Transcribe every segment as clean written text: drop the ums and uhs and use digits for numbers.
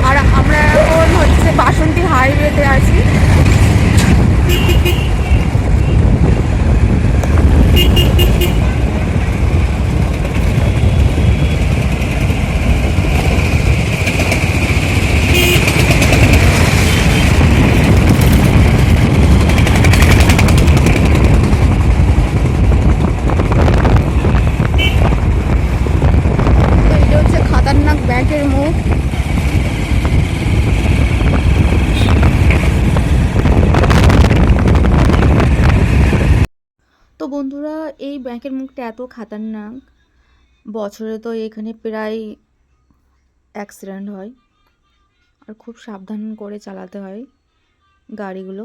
আর আমরা এখন হচ্ছে বাসন্তী হাইওয়েতে আছি। এটা হচ্ছে খাতারনাক ব্যাংকের মুখ। তো বন্ধুরা, এই ব্যাংকের মুখটা এত খাতারনাক, বছরে তো এখানে প্রায় অ্যাক্সিডেন্ট হয়, আর খুব সাবধান করে চালাতে হয় গাড়িগুলো।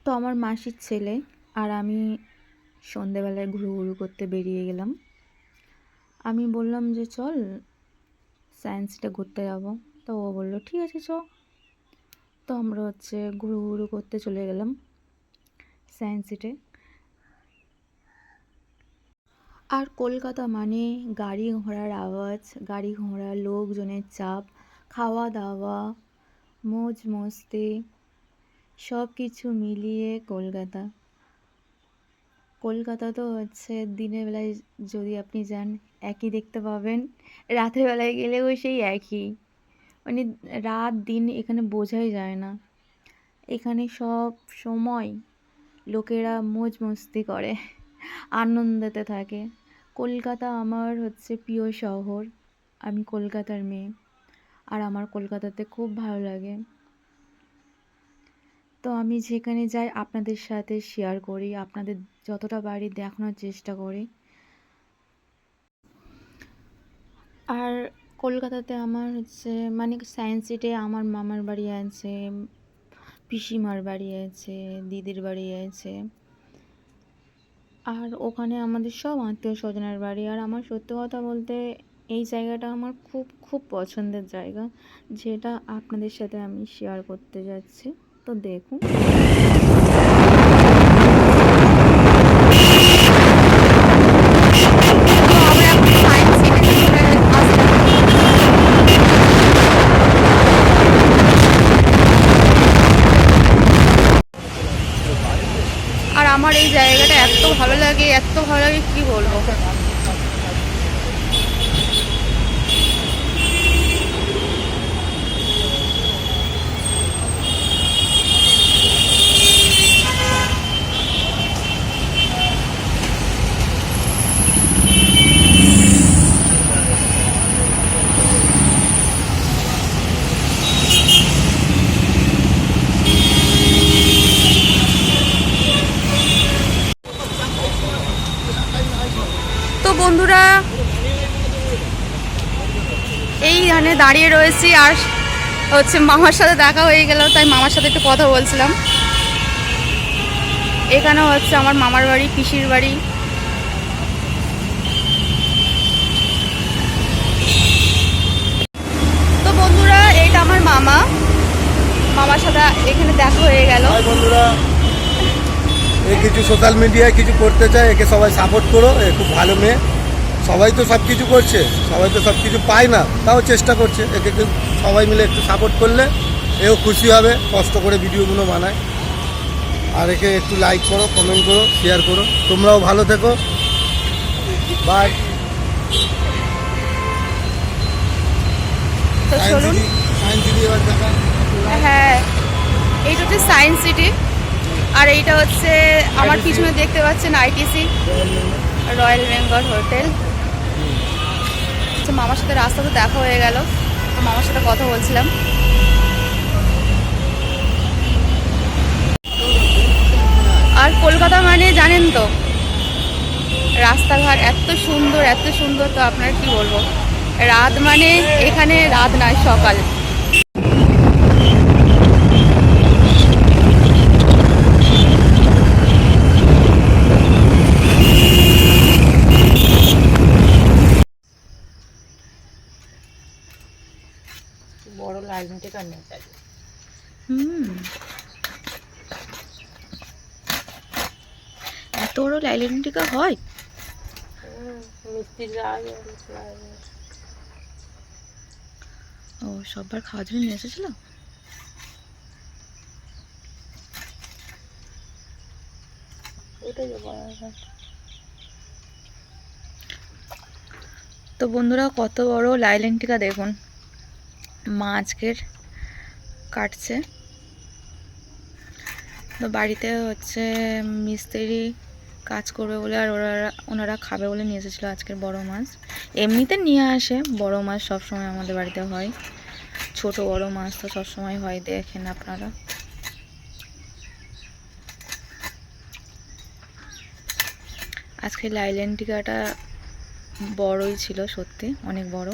তো আমার মাসির ছেলে আর আমি সন্ধেবেলায় ঘুরু করতে বেরিয়ে গেলাম। আমি বললাম যে চল সায়েন্সটা ঘুরতে যাব। তো ও বললো ঠিক আছে চ। তো আমরা হচ্ছে ঘুরু করতে চলে গেলাম সায়েন্স সিটি। আর কলকাতা মানে গাড়ি ঘোড়ার আওয়াজ, গাড়ি ঘোড়া, লোকজনের চাপ, খাওয়া দাওয়া, মौज মস্তি, সব কিছু মিলিয়ে কলকাতা। কলকাতা তো হচ্ছে দিনের বেলায় যদি আপনি যান একই দেখতে পাবেন, রাতের বেলায় গেলেও সেই একই। মানে রাত দিন এখানে বোঝাই যায় না। এখানে সব সময় লোকেরা মौज মস্তি করে, আনন্দেতে থাকে। কলকাতা আমার হচ্ছে প্রিয় শহর। আমি কলকাতার মেয়ে, আর আমার কলকাতাতে খুব ভালো লাগে। তো আমি যেখানে যাই আপনাদের সাথে শেয়ার করি, আপনাদের যতটা বাড়ি দেখানোর চেষ্টা করি। আর কলকাতাতে আমার হচ্ছে মানে সায়েন্স সিটি আমার মামার বাড়ি আছে, পিসিমার বাড়ি আছে, দিদির বাড়ি আছে। আর ওখানে আমাদের সব আত্মীয় স্বজনের বাড়ি। আর আমার সত্যি কথা বলতে এই জায়গাটা আমার খুব খুব পছন্দের জায়গা, যেটা আপনাদের সাথে আমি শেয়ার করতে যাচ্ছি। তো দেখুন। আর আমার এই জায়গাটা এত ভালো লাগে, এত ভালো লাগে কি বলবো। তো বন্ধুরা, এইখানে দাঁড়িয়ে রয়েছি আর হচ্ছে মামার সাথে দেখা হয়ে গেল, তাই মামার সাথে একটু কথা বলছিলাম। এখানে হচ্ছে আমার মামার বাড়ি, পিসির বাড়ি। তো বন্ধুরা, এইটা আমার মামা, মামার সাথে এখানে দেখা হয়ে গেল। বন্ধুরা, এই কিছু সোশ্যাল মিডিয়ায় কিছু করতে চায়, একে সবাই সাপোর্ট করো। এ খুব ভালো মেয়ে। সবাই তো সব কিছু করছে, সবাই তো সব কিছু পায় না, তাও চেষ্টা করছে। একে সবাই মিলে একটু সাপোর্ট করলে এও খুশি হবে, কষ্ট করে ভিডিওগুলো বানায়। আর একে একটু লাইক করো, কমেন্ট করো, শেয়ার করো। তোমরাও ভালো থেকো, বাই। তো চলুন। সায়েন্স সিটি এবার দেখা। হ্যাঁ, এইটা হচ্ছে সায়েন্স সিটি, আর এইটা হচ্ছে আমার পিছনে দেখতে পাচ্ছেন আইটিসি, রয়্যাল বেঙ্গল হোটেল। মামার সাথে রাস্তাতে দেখা হয়ে গেল, তো মামার সাথে কথা বলছিলাম। আর কলকাতা মানে জানেন তো, রাস্তাঘাট এত সুন্দর, এত সুন্দর, তো আপনার কি বলবো। রাত মানে এখানে রাত নয়, সকাল। বড় লাইন টিকা নেই। এত বড় লাইলেন টিকা হয়? মিস্ত্রি ও সববার খাওয়ার জন্য নিয়ে এসেছিল। ওটাই যাবো আর। তো বন্ধুরা কত বড় লাইলেন্টিকা দেখুন, মা আজকের কাটছে। তো বাড়িতে হচ্ছে মিস্ত্রি কাজ করবে বলে আর ওনারা খাবে বলে নিয়ে এসেছিলো আজকের বড় মাছ। এমনিতে নিয়ে আসে বড় মাছ, সবসময় আমাদের বাড়িতে হয়, ছোট বড় মাছ তো সবসময় হয়, দেখেন আপনারা। আজকে লাইলেন্টিকাটা বড়ই ছিল, সত্যি অনেক বড়।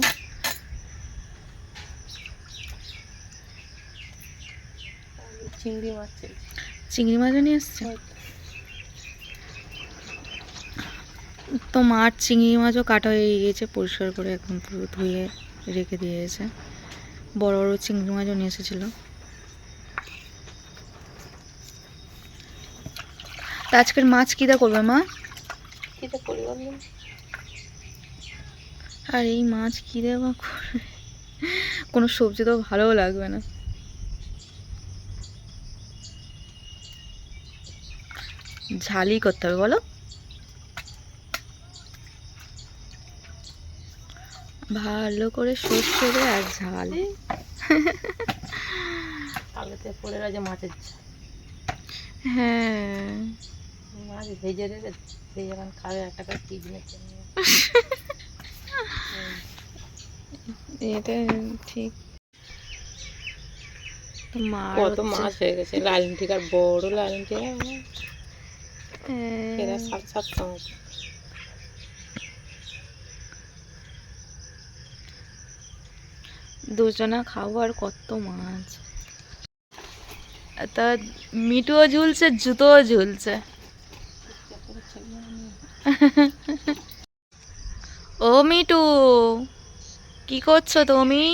চিংড়ি মাছ, চিংড়ি মাছও নিয়ে এসছে। তো মাছ চিংড়ি মাছও কাটা হয়ে গিয়েছে, পরিষ্কার করে একদম পুরো ধুয়ে রেখে দিয়েছে। বড় বড় চিংড়ি মাছও নিয়ে এসেছিলো। তা আজকের মাছ কী দা করবে মা? কিটা পরিবার নেই। আর এই মাছ কী দেওয়া করবে, কোনো সবজি তো ভালোও লাগবে না। ঝালই করতে হবে বলো, ভালো করে সর্ষে দিয়ে আর ঝাল। আলুতে পড়ে গেছে মাছের ঝাল। হ্যাঁ মাছ ভেজে রেখে সেই যখন খাবে একটা করে টিফিনের জন্য। এটা ঠিক। কত মাছ হয়ে গেছে, লাইলেন্টিকার বড় লাইলেন্টিকা, এরা 750 মতো। দুজনা খাবো আর কত মাছ। তা মিটুও ঝুলছে, জুতোও ঝুলছে। ও মিটু, কি করছো তুমি?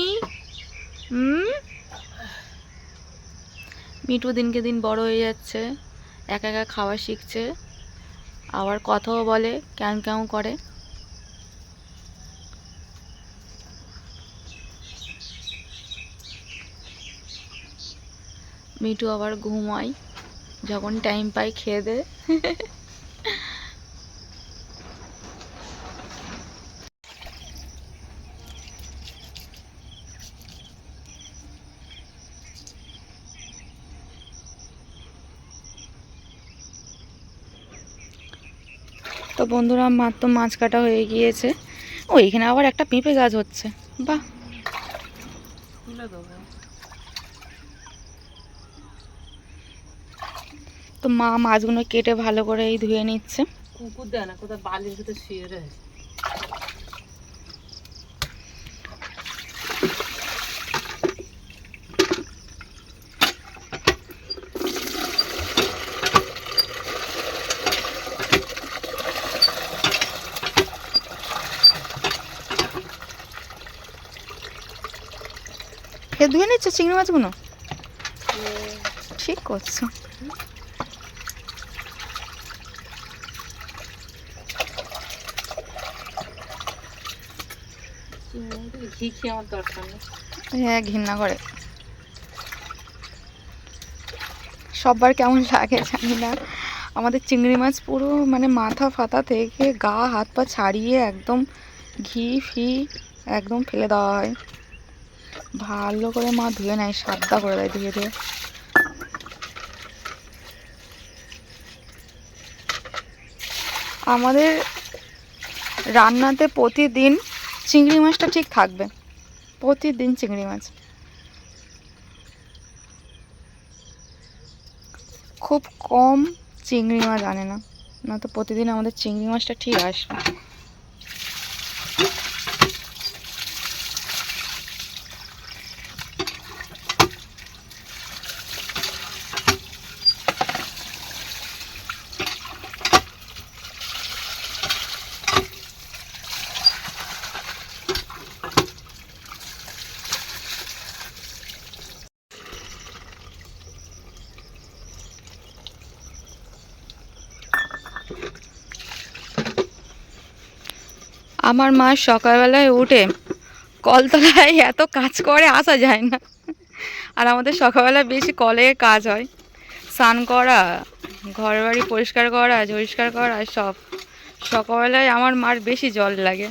মিটু দিনকে দিন বড় হয়ে যাচ্ছে, একা একা খাওয়া শিখছে, আবার কথাও বলে, ক্যাং ক্যাং করে। মিটু আবার ঘুমায় যখন টাইম পাই, খেয়ে দে। তো বন্ধুরা মার তো মাছ কাটা হয়ে গিয়েছে। ও এখানে আবার একটা পেঁপে গাছ হচ্ছে, বাহ। তো মা মাছগুলো কেটে ভালো করে এই ধুয়ে নিচ্ছে। কুকুর দেয় না, কোথাও বালির ভিতরে শুয়ে রয়েছে। এ ধুয়ে নিচ্ছ চিংড়ি মাছগুলো? ঠিক করছো। ঘি খেয়ে আমার দরকার নেই। হ্যাঁ ঘৃণা করে। সববার কেমন লাগে জানি না, আমাদের চিংড়ি মাছ পুরো মানে মাথা ফাতা থেকে গা হাত পা ছাড়িয়ে একদম ঘি ফি একদম ফেলে দেওয়া হয়, ভালো করে মা ধুয়ে নেয়, সাদা করে দেয় ধুয়ে ধুয়ে। আমাদের রান্নাতে প্রতিদিন চিংড়ি মাছটা ঠিক থাকবে, প্রতিদিন চিংড়ি মাছ। খুব কম চিংড়ি মাছ আনে না, না তো প্রতিদিন আমাদের চিংড়ি মাছটা ঠিক আসবে। আমার মা সকালবেলায় উঠে কলতলায় এত কাজ করে আসা যায় না। আর আমাদের সকালবেলা বেশি কলে কাজ হয়, স্নান করা, ঘর বাড়ি পরিষ্কার করা, পরিষ্কার করা সব। সকালবেলায় আমার মার বেশি জল লাগে,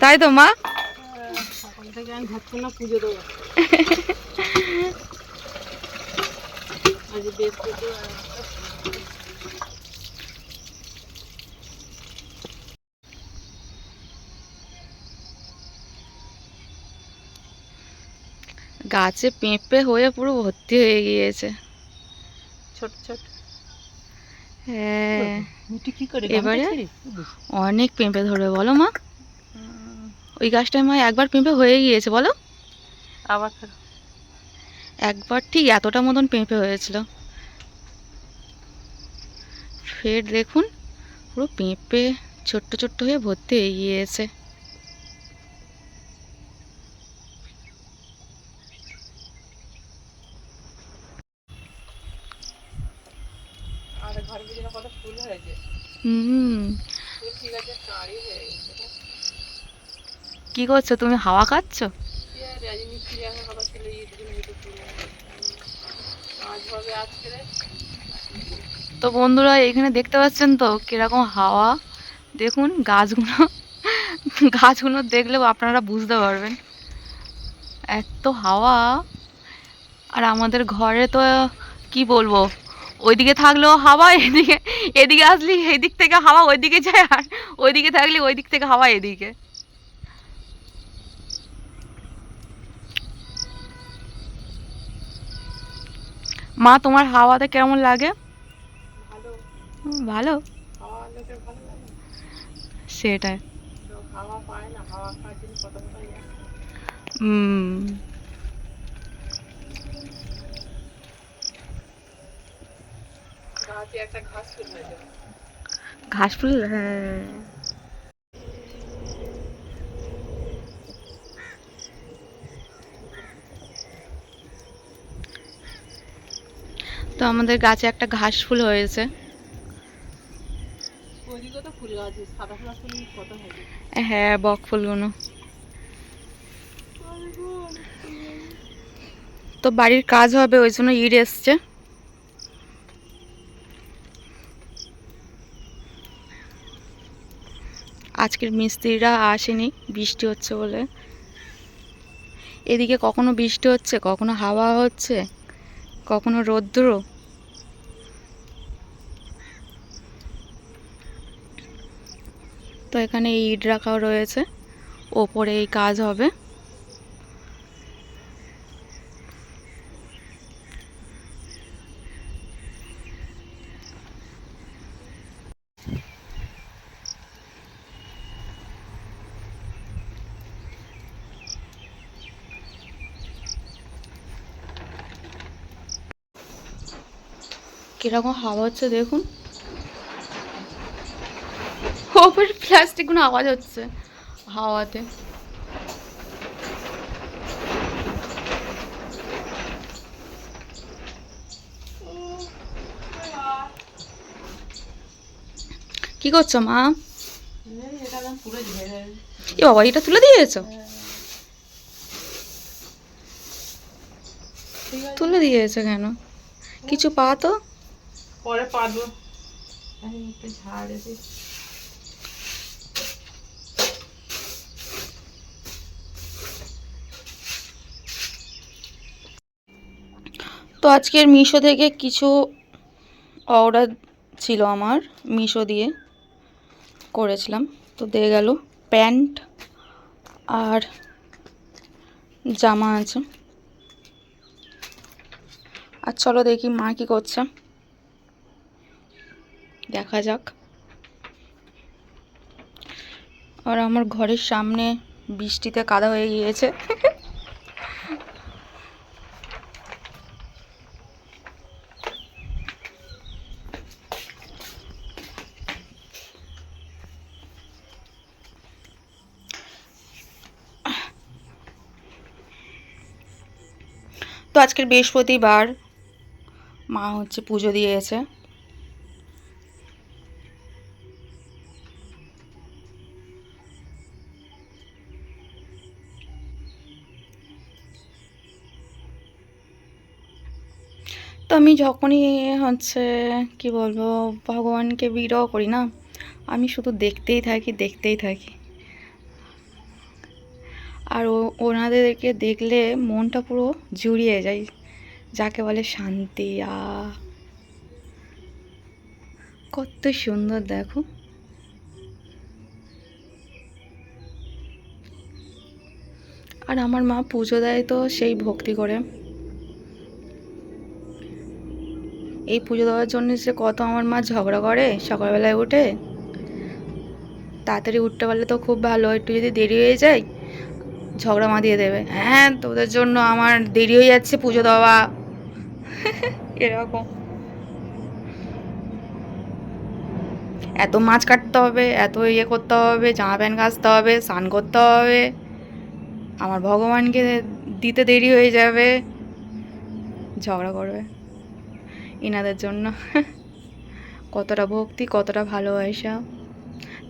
তাই তো মা? সকাল থেকে আমি ভাবছি না পুজো দেবো। আজ বৃহস্পতিবার। গাছে পেঁপে হয়ে পুরো ভর্তি হয়ে গিয়েছে। ছোট ছোট হ্যাঁ, মিটি কি করে এবারে অনেক পেঁপে ধরবে বলো মা? ওই গাছটায় মা একবার পেঁপে হয়ে গিয়েছে বলো? আবার একবার ঠিক এতটা মতন পেঁপে হয়েছিল, ফের দেখুন পুরো পেঁপে ছোট্ট ছোট্ট হয়ে ভর্তি হয়ে গিয়েছে। আর ঘরে ভিতরে কত ফুল হয়েছে। হুম, ফুল ঠিক আছে, কাঁড়ি হয়ে গেছে। কি করছো তুমি, হাওয়া খাচ্ছ? রাজমিস্ত্রি আসার কথা ছিল, ঈদ দিন হয়তো ফুল কাজ হবে আজকে। তো বন্ধুরা এখানে দেখতে পাচ্ছেন তো কিরকম হাওয়া, দেখুন গাছগুলো গাছগুলো দেখলেও আপনারা বুঝতে পারবেন এত হাওয়া। আর আমাদের ঘরে তো কি বলবো, ওইদিকে থাকলেও হাওয়া, এদিকে এদিকে আসলে এদিক থেকে হাওয়া ওইদিকে যায়, আর ওইদিকে থাকলে ওই দিক থেকে হাওয়া এদিকে। মা তোমার হাওয়াতে কেমন লাগে? ভালো। ভালো, হাওয়া লোকের ভালো লাগে, সেটাই। তো হাওয়া পায় না, হাওয়া খাওয়ার জন্য কত কথা যায়। গাছে একটা ঘাস ফুল হয়েছে। ঘাস ফুল, হ্যাঁ। তো আমাদের গাছে একটা ঘাস ফুল হয়েছে। ওইদিকে তো ফুল গাছ, সাদা সাদা ফুল কত হয়েছে। হ্যাঁ, বক ফুলগুলো। তো বাড়ির কাজ হবে ওই জন্য ইট এসছে। আজকের মিস্ত্রিরা আসেনি বৃষ্টি হচ্ছে বলে। এদিকে কখনো বৃষ্টি হচ্ছে, কখনো হাওয়া হচ্ছে, কখনো রৌদ্র। তো এখানে ইট রাখাও রয়েছে, ওপরে এই কাজ হবে। কিরকম হাওয়া হচ্ছে দেখুন, ওপরে প্লাস্টিকগুলো আওয়াজ হচ্ছে হাওয়াতে। কি করছো মা? এটা না পুরো ঝেড়ে। এ বাবা, এটা তুলে দিয়েছো? তুলে দিয়েছো কেন? কিছু পা তো। পরে পারবো, আমি একটু ঝাড়ে দিই। তো আজকের মিশো থেকে কিছু অর্ডার ছিল আমার, মিশো দিয়ে করেছিলাম। তো দিয়ে গেল প্যান্ট আর জামা আছে। আর চলো দেখি মা কি করছে, দেখা যাক। আর আমার ঘরের সামনে বৃষ্টিতে কাদা হয়ে গিয়েছে। তো আজকের বৃহস্পতিবার, মা হচ্ছে পুজো দিয়েছে। তো আমি যখনই হচ্ছে কি বলবো ভগবানকে বিরহ করি না, আমি শুধু দেখতেই থাকি দেখতেই থাকি। আর ওনাদেরকে দেখলে মনটা পুরো জুড়িয়ে যায়, যাকে বলে শান্তি। কত সুন্দর দেখো। আর আমার মা পুজো দেয় তো সেই ভক্তি করে। এই পুজো দেওয়ার জন্য সে কত আমার মা ঝগড়া করে সকালবেলায় উঠে। তাড়াতাড়ি উঠতে পারলে তো খুব ভালো, একটু যদি দেরি হয়ে যায় ঝগড়া মাতিয়ে দেবে, হ্যাঁ তোদের জন্য আমার দেরি হয়ে যাচ্ছে পুজো দেওয়া। এরকম এত মাছ কাটতে হবে, এত ইয়ে করতে হবে, জামা প্যান্ট কাচতে হবে, স্নান করতে হবে, আমার ভগবানকে দিতে দেরি হয়ে যাবে, ঝগড়া করবে ইনাদের জন্য। কতটা ভক্তি, কতটা ভালোবাসা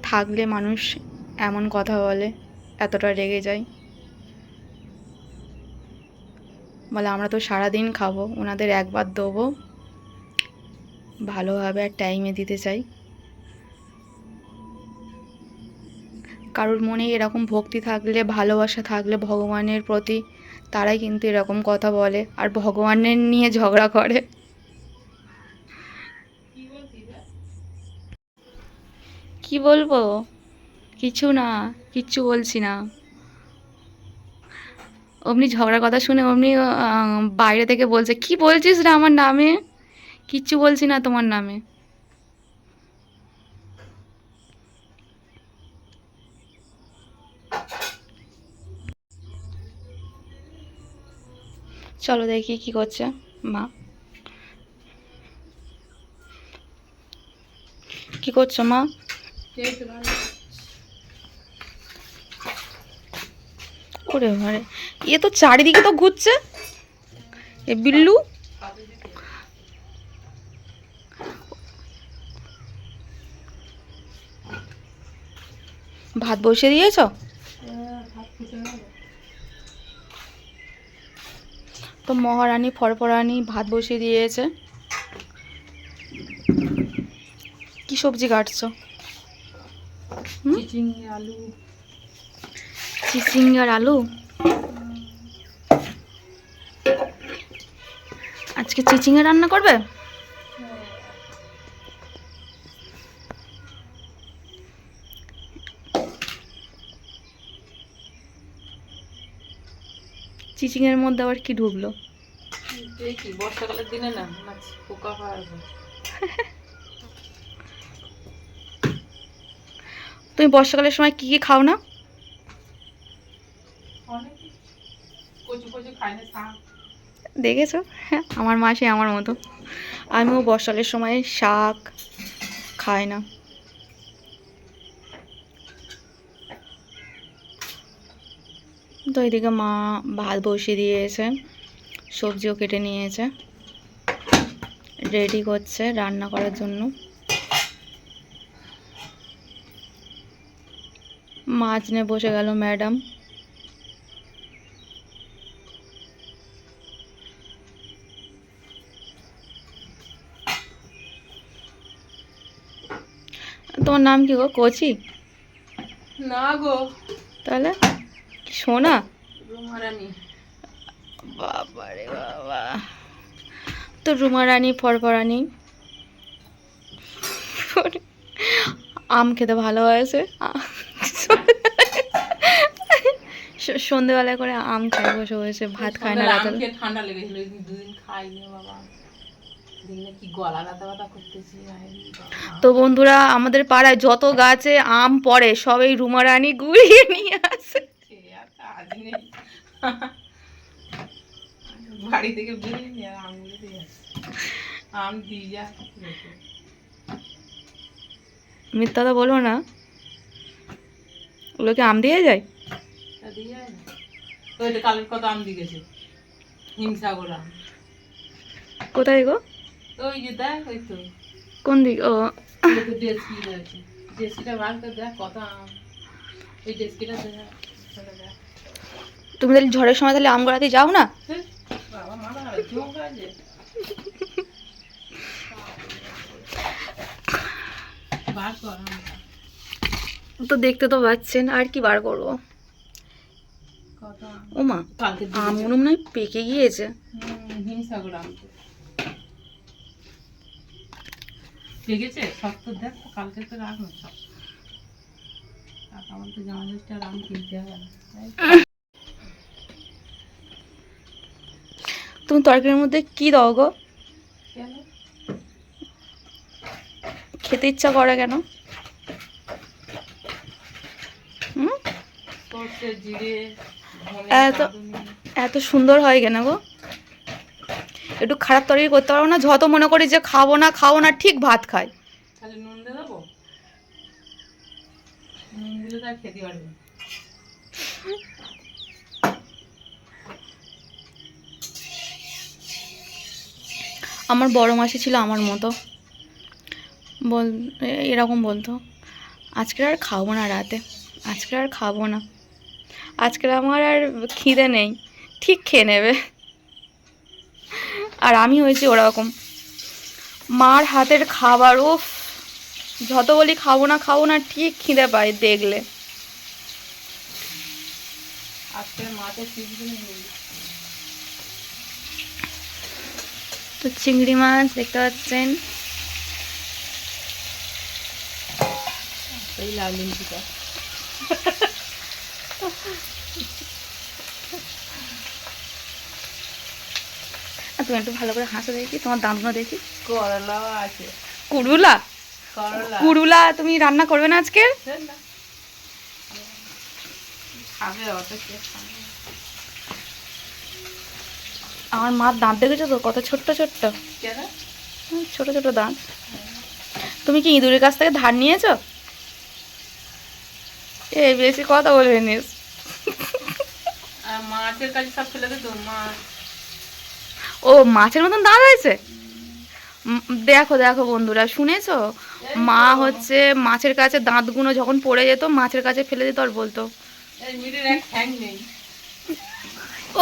থাকলে মানুষ এমন কথা বলে, এতটা রেগে যায়। বলে আমরা তো সারাদিন খাবো, ওনাদের একবার দেবো, ভালোভাবে আর টাইমে দিতে চাই। কারোর মনে এরকম ভক্তি থাকলে, ভালোবাসা থাকলে ভগবানের প্রতি, তারাই কিন্তু এরকম কথা বলে আর ভগবানের নিয়ে ঝগড়া করে। কি বলবো, কিছু না, কিচ্ছু বলছি না। অমনি ঝগড়ার কথা শুনে অমনি বাইরে থেকে বলছে, কি বলছিস রে আমার নামে? কিচ্ছু বলছি না তোমার নামে। চলো দেখি কি করছে মা। কি করছো মা? ওরে ঘরে এ তো চারিদিকে তো ঘুরছে, এ বিল্লু। ভাত বসিয়ে দিয়েছ? তো মহারানী ফরফরানি ভাত বসিয়ে দিয়েছে। কি সবজি কাটছো? আলু। চিচিঙ্গে আর আলু। আজকে চিচিঙ্গে রান্না করবে? চিচিঙ্গের মধ্যে আবার কি ঢুকলো? দেখি বর্ষাকালের দিনে না মাছ পোকা হয়। তুমি বর্ষাকালের সময় কি কি খাও না? অনেক কচু কচু খায় না, শাক। দেখেছো, হ্যাঁ আমার মাসি আমার মতো, আমিও বর্ষাকালের সময় শাক খাই না। তো এদিকে মা ভাত বসিয়ে দিয়েছে, সবজিও কেটে নিয়েছে, রেডি করছে রান্না করার জন্য। মাছ নিয়ে বসে গেল ম্যাডাম। তোমার নাম কি গো? কচি? না গো, তাহলে কি সোনা? রুমারানি। বাবা রে বাবা, তো রুমারানি ফরফরানি। আম খেতে ভালোবাসে, সন্ধেবেলায় করে আম খায় বসে বসে, ভাত খায় না রাতে। ঠান্ডা লেগেছিল, দুদিন খাইনি বাবা, কি গলা ব্যথা ব্যথা করতেছি। তো বন্ধুরা, আমাদের পাড়ায় যত গাছে আম পড়ে সব এই রুমারানি গুড়িয়ে নিয়ে আসে। বাড়ি থেকে বেরিয়ে আমগুলো দিয়ে আম দিয়ে যা। মিথ্যা তো বলবো না, ওগুলোকে আম দিয়ে যায়। ওই তো কালের কত আম দিয়ে গেছে, হিমসাগর আম। কোথায় গো? ওই যে দেখ, ওই তো কোন দিক? ও ডেস্কি রয়েছে, ডেস্কিটা বার করে দেখ কত আম। এই ডেস্কিটা দেখ। তুমি তাহলে ঝড়ের সময় তাহলে আম গড়াতে যাও না? বাবা মারা জোক আছে। বার কর আমটা। তো দেখতে তো পাচ্ছেন, আর কি বার করবো। কত আম? ও মা, কালকে আম দিয়েছে। মনে হয় পেকে গিয়েছে। হিমসাগর আম তো পেকেছে সব তো দেখ, কালকে তো রাখুন সব। আর আমার তো জামা ষষ্ঠীর আম কিনতে হবে না, তাই তো? তুমি তরকারির মধ্যে কি দাও গো? কেন? খেতে ইচ্ছা করে কেন? হুম? সর্ষে, জিরে, ধনে, এত রাঁধুনি। এত সুন্দর হয় কেন গো? একটু খারাপ তরকারি করতে পারবো না? যত মনে করি যে খাবো না খাবো না, ঠিক ভাত খাই। তাহলে নুন দিয়ে দেবো? নুন দিলে তার খেতে পারবে না। আমার বড় মাসি ছিল আমার মতো, বল এরকম বলতো, আজকে আর খাবো না রাতে, আজকে আর খাবো না, আজকে আমার আর খিদে নেই, ঠিক খেয়ে নেবে। আর আমি হয়েছি ওরকম, মার হাতের খাবার, ও যত বলি খাবো না ঠিক খিদে পায় দেখলে। আজকে মাছের চিংড়ি নেই। তো চিংড়ি মাছ দেখতে পাচ্ছেন, এই লাল লিমচিটা। আর তুমি একটু ভালো করে হাসো দেখি, তোমার দাঁতগুলো দেখি। করলাও আছে। কুড়ুলা, করলা কুড়ুলা তুমি রান্না করবে না আজকে? দেন না। খাবে অত কে খাবে? আমার মার দাঁত দেখেছো তো কত ছোট্ট ছোট্ট, কেন? ছোট ছোট দাঁত। তুমি কি ইঁদুরের কাছ থেকে ধার নিয়েছো? এ বেশি কথা বলবে নিস। আর মাছের কাছে সব ফেলে দে তো মাছ। ও মাছের মতন দাঁত হয়েছে? দেখো দেখো বন্ধুরা, শুনেছো? এই মা তো। হচ্ছে মাছের কাছে দাঁতগুলো যখন পড়ে যেত মাছের কাছে ফেলে দিত আর বলতো, এই মিডির এক ঠ্যাং নেই।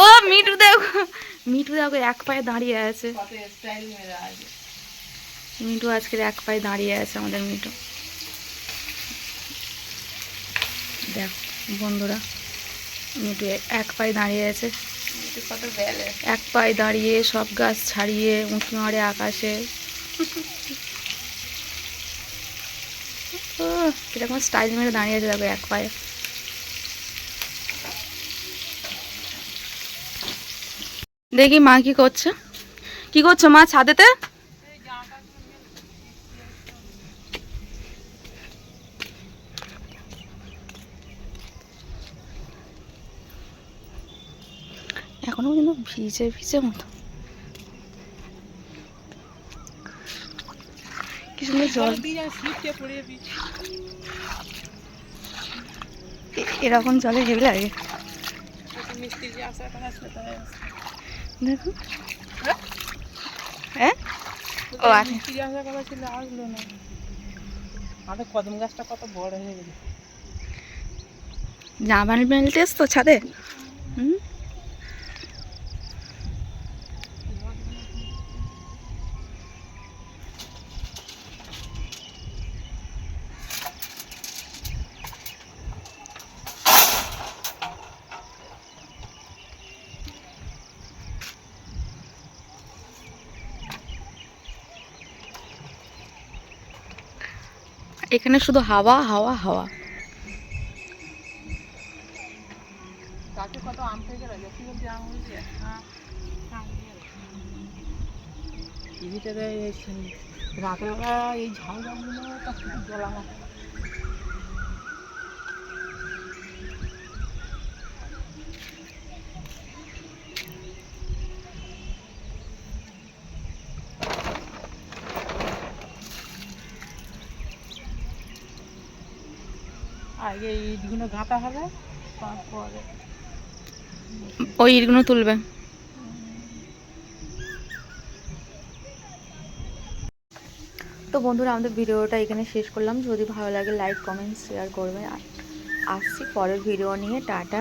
ও মিঠু দেখো, মিঠু দেখো এক পায়ে দাঁড়িয়ে আছে। কত স্টাইল মেরা আছে। মিঠু আজকের এক পায়ে দাঁড়িয়ে আছে আমাদের মিঠু। দেখো বন্ধুরা, মিঠু এক পায়ে দাঁড়িয়ে আছে, মিঠু কত ব্যালেন্স। এক পায়ে দাঁড়িয়ে সব গাছ ছাড়িয়ে উঁকি মারে আকাশে। কিরকম স্টাইল মেরে দাঁড়িয়ে আছে দেখো এক পায়ে। দেখি মা কি করছে, কি করছো মা ছাদেতে? এখনো কিন্তু ভিজে ভিজে মতো, কি সুন্দর জল। এরকম জলে হেভি লাগে। মিস্ত্রি যে আসার কথা ছিল তাই আসছে। দেখো, হ্যাঁ ও আচ্ছা, মিস্ত্রি আসার কথা ছিল আসলো না। আমাদের কদম গাছটা কত বড় হয়ে গেছে। জামা মেলতে এসছো ছাদে? হুম, এখানে শুধু হাওয়া হাওয়া হাওয়া। গাছে কত আম থেকে গেল, কি বলছি আম হয়েছে? এই ভিতরে রাতেরবেলা এই ঝাল জামগুলো তো খুব জ্বলা না। আগে ইটগুলো গাঁথা হবে, তারপরে ওই ইটগুলো তুলবে। তো বন্ধুরা আমাদের ভিডিওটা এখানে শেষ করলাম, যদি ভালো লাগে লাইক কমেন্ট শেয়ার করবে। আসছি পরের ভিডিও নিয়ে, টাটা।